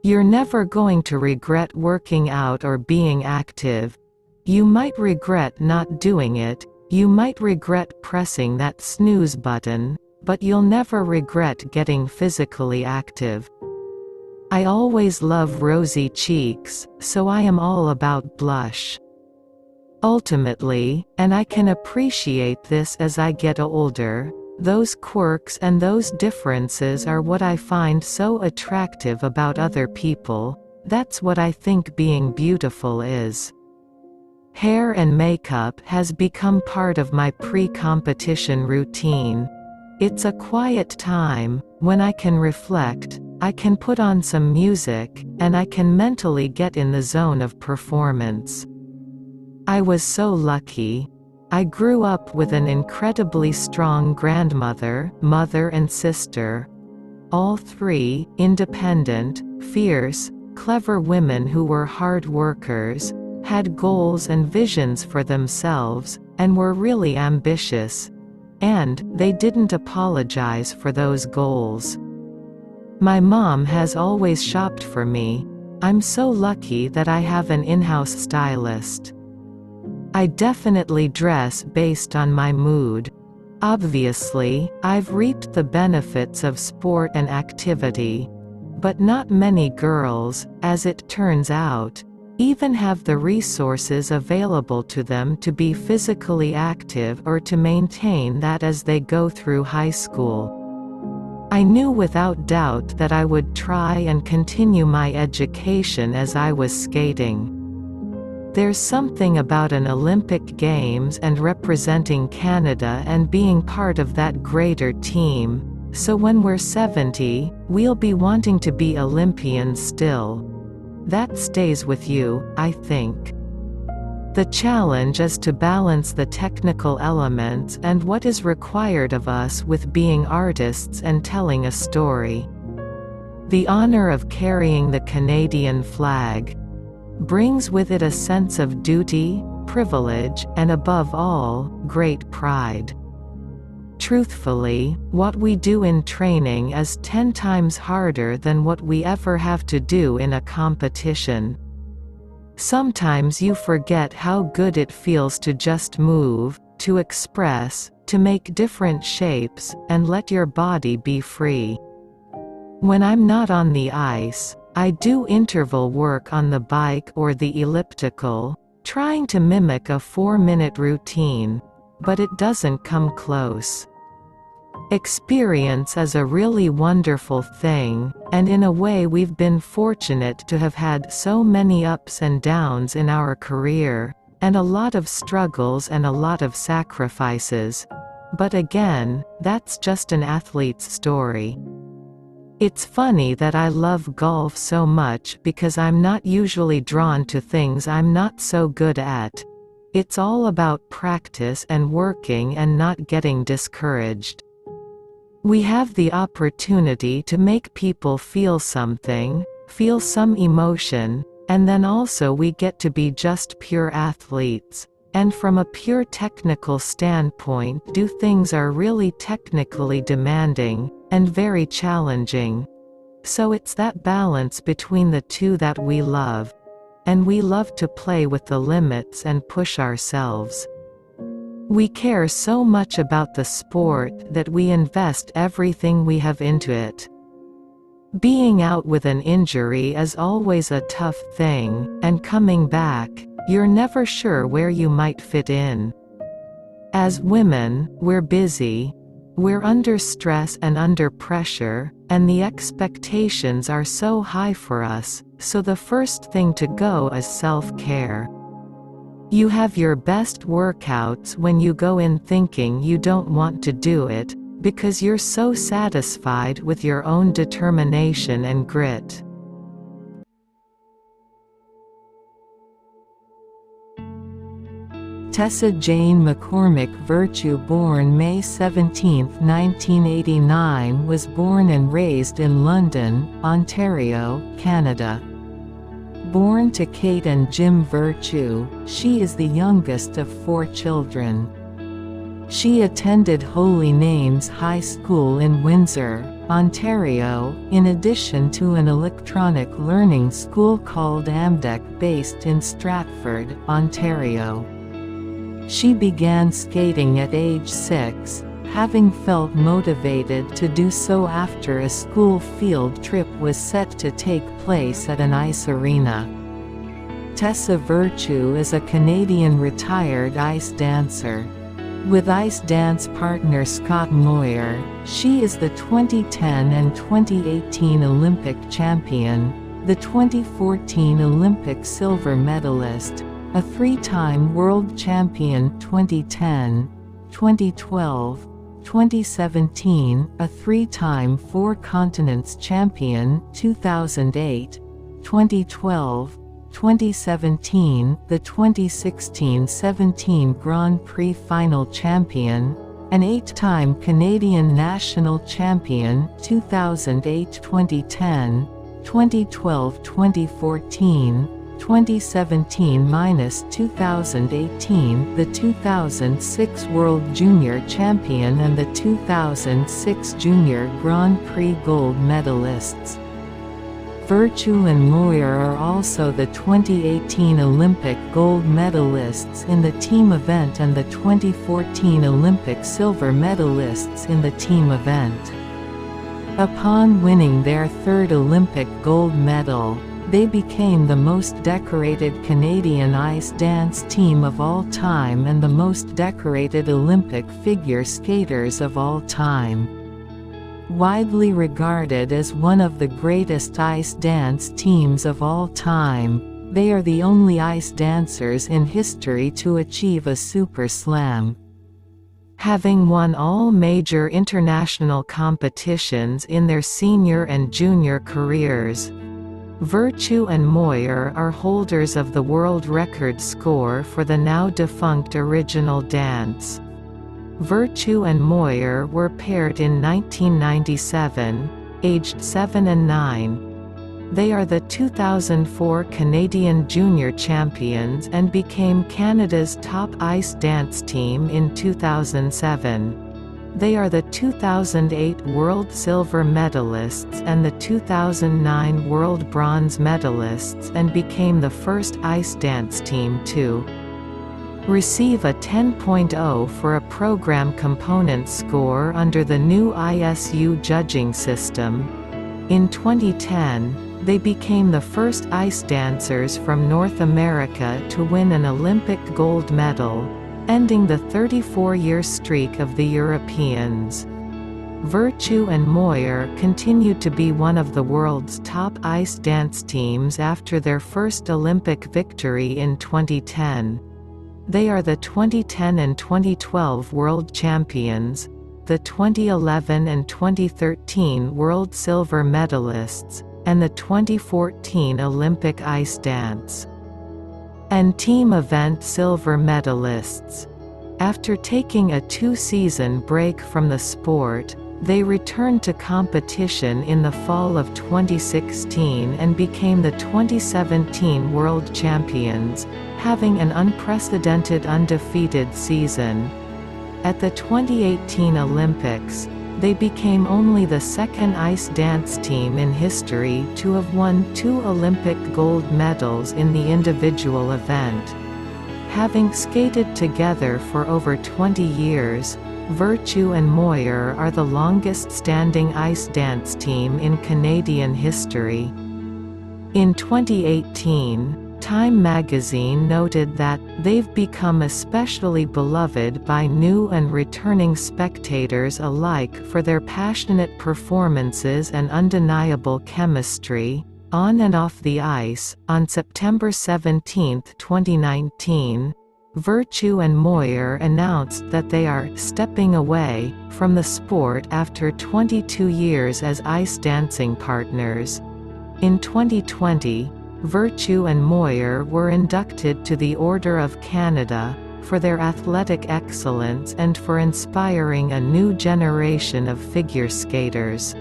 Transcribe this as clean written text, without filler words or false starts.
You're never going to regret working out or being active. You might regret not doing it, you might regret pressing that snooze button, but you'll never regret getting physically active. I always love rosy cheeks, so I am all about blush. Ultimately, and I can appreciate this as I get older, those quirks and those differences are what I find so attractive about other people. That's what I think being beautiful is. Hair and makeup has become part of my pre-competition routine. It's a quiet time, when I can reflect, I can put on some music, and I can mentally get in the zone of performance. I was so lucky. I grew up with an incredibly strong grandmother, mother and sister. All three, independent, fierce, clever women who were hard workers, had goals and visions for themselves, and were really ambitious. And they didn't apologize for those goals. My mom has always shopped for me. I'm so lucky that I have an in-house stylist. I definitely dress based on my mood. Obviously, I've reaped the benefits of sport and activity. But not many girls, as it turns out, even have the resources available to them to be physically active or to maintain that as they go through high school. I knew without doubt that I would try and continue my education as I was skating. There's something about an Olympic Games and representing Canada and being part of that greater team, so when we're 70, we'll be wanting to be Olympians still. That stays with you, I think. The challenge is to balance the technical elements and what is required of us with being artists and telling a story. The honor of carrying the Canadian flag brings with it a sense of duty, privilege, and above all, great pride. Truthfully, what we do in training is 10 times harder than what we ever have to do in a competition. Sometimes you forget how good it feels to just move, to express, to make different shapes, and let your body be free. When I'm not on the ice, I do interval work on the bike or the elliptical, trying to mimic a 4-minute routine, but it doesn't come close. Experience is a really wonderful thing, and in a way we've been fortunate to have had so many ups and downs in our career, and a lot of struggles and a lot of sacrifices. But again, that's just an athlete's story. It's funny that I love golf so much because I'm not usually drawn to things I'm not so good at. It's all about practice and working and not getting discouraged. We have the opportunity to make people feel something, feel some emotion, and then also we get to be just pure athletes, and from a pure technical standpoint do things are really technically demanding, and very challenging. So it's that balance between the two that we love. And we love to play with the limits and push ourselves. We care so much about the sport that we invest everything we have into it. Being out with an injury is always a tough thing, and coming back, you're never sure where you might fit in. As women, we're busy. We're under stress and under pressure, and the expectations are so high for us, so the first thing to go is self-care. You have your best workouts when you go in thinking you don't want to do it, because you're so satisfied with your own determination and grit. Tessa Jane McCormick Virtue, born May 17, 1989, was born and raised in London, Ontario, Canada. Born to Kate and Jim Virtue, she is the youngest of 4 children. She attended Holy Names High School in Windsor, Ontario, in addition to an electronic learning school called AMDEC based in Stratford, Ontario. She began skating at age 6, having felt motivated to do so after a school field trip was set to take place at an ice arena. Tessavirtue is a Canadian retired ice dancer. With ice dance partner Scott Moir, she is the 2010 and 2018 Olympic champion, the 2014 Olympic silver medalist, a 3-time world champion 2010, 2012, 2017, a 3-time 4 continents champion 2008, 2012, 2017, the 2016-17 Grand Prix final champion, an 8-time Canadian national champion 2008, 2010, 2012, 2014, 2017–2018, the 2006 World Junior Champion and the 2006 Junior Grand Prix gold medalists. Virtue and Moir are also the 2018 Olympic gold medalists in the team event and the 2014 Olympic silver medalists in the team event. Upon winning their 3rd Olympic gold medal, they became the most decorated Canadian ice dance team of all time and the most decorated Olympic figure skaters of all time. Widely regarded as one of the greatest ice dance teams of all time, they are the only ice dancers in history to achieve a Super Slam. Having won all major international competitions in their senior and junior careers, Virtue and Moir are holders of the world record score for the now-defunct original dance. Virtue and Moir were paired in 1997, aged 7 and 9. They are the 2004 Canadian Junior Champions and became Canada's top ice dance team in 2007. They are the 2008 World Silver medalists and the 2009 World Bronze medalists and became the first ice dance team to receive a 10.0 for a program component score under the new ISU judging system. In 2010, they became the first ice dancers from North America to win an Olympic gold medal, ending the 34-year streak of the Europeans. Virtue and Moir continued to be one of the world's top ice dance teams after their first Olympic victory in 2010. They are the 2010 and 2012 world champions, the 2011 and 2013 world silver medalists, and the 2014 Olympic ice dance and team event silver medalists. After taking a 2-season break from the sport, they returned to competition in the fall of 2016 and became the 2017 world champions, having an unprecedented undefeated season. At the 2018 Olympics, they became only the second ice dance team in history to have won 2 Olympic gold medals in the individual event. Having skated together for over 20 years, Virtue and Moir are the longest-standing ice dance team in Canadian history. In 2018, Time magazine noted that they've become especially beloved by new and returning spectators alike for their passionate performances and undeniable chemistry, on and off the ice. On September 17, 2019, Virtue and Moir announced that they are stepping away from the sport after 22 years as ice dancing partners. In 2020, Virtue and Moir were inducted to the Order of Canada for their athletic excellence and for inspiring a new generation of figure skaters.